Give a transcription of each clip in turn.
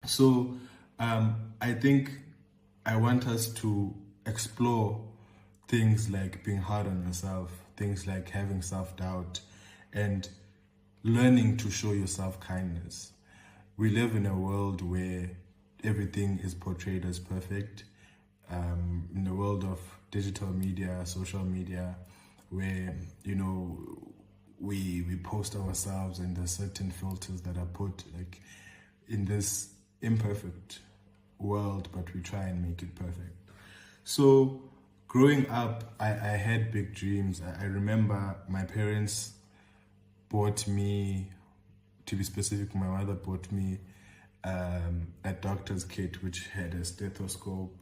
So I think I want us to explore things like being hard on yourself, things like having self-doubt, and learning to show yourself kindness. We live in a world where everything is portrayed as perfect. In the world of digital media, social media, where we post ourselves and there's certain filters that are put like in this imperfect world, but we try and make it perfect. So growing up, I had big dreams. I remember my parents bought me, to be specific, my mother bought me a doctor's kit which had a stethoscope,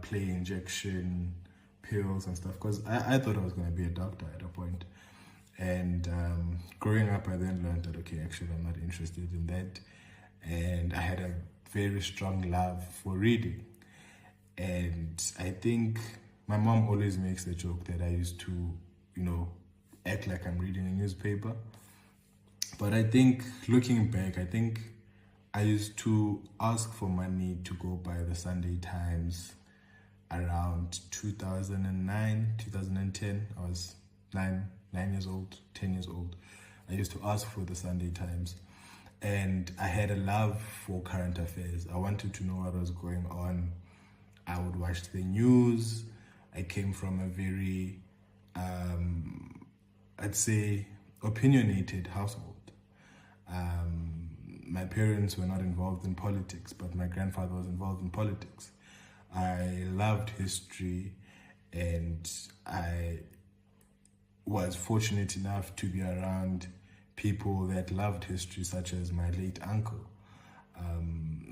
play injection, pills and stuff, because I thought I was going to be a doctor at a point. And growing up, I then learned that, okay, actually, I'm not interested in that. And I had a very strong love for reading. And I think my mom always makes the joke that I used to, act like I'm reading a newspaper. But I think looking back, I think I used to ask for money to go buy the Sunday Times around 2009, 2010. I was 9 years old, 10 years old. I used to ask for the Sunday Times. And I had a love for current affairs. I wanted to know what was going on. I would watch the news. I came from a very, I'd say, opinionated household. My parents were not involved in politics, but my grandfather was involved in politics. I loved history, and I was fortunate enough to be around people that loved history, such as my late uncle,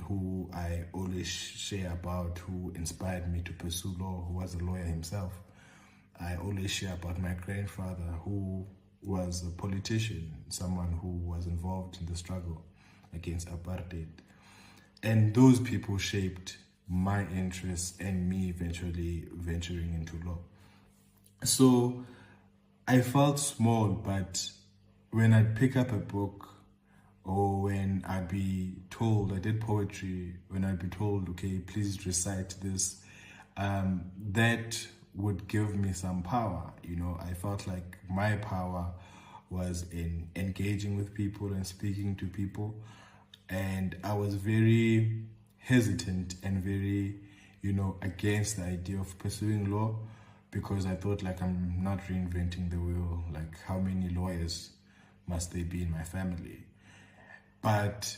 who I always share about, who inspired me to pursue law, who was a lawyer himself. I always share about my grandfather, who was a politician, someone who was involved in the struggle against apartheid. And those people shaped my interests and me eventually venturing into law. So I felt small, but when I'd pick up a book, or when I'd be told, I did poetry, when I'd be told, okay, please recite this, that would give me some power. I felt like my power was in engaging with people and speaking to people. And I was very hesitant and very, against the idea of pursuing law, because I thought, like, I'm not reinventing the wheel. Like, how many lawyers must there be in my family? But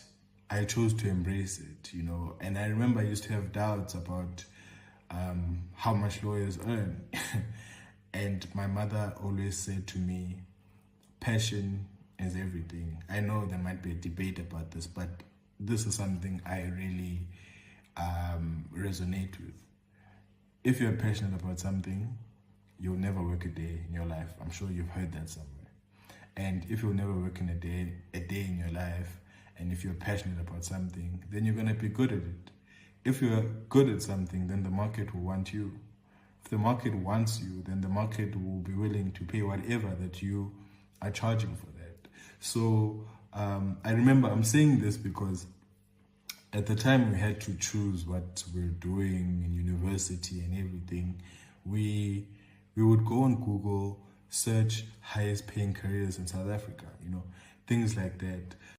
I chose to embrace it, and I remember I used to have doubts about how much lawyers earn. And my mother always said to me, passion is everything. I know there might be a debate about this, but this is something I really resonate with. If you're passionate about something, you'll never work a day in your life. I'm sure you've heard that somewhere. And if you'll never work in a day in your life, and if you're passionate about something, then you're going to be good at it. If you're good at something, then the market will want you. If the market wants you, then the market will be willing to pay whatever that you are charging for that. So I remember, I'm saying this because at the time we had to choose what we're doing in university and everything. We would go on Google, search highest paying careers in South Africa, things like that.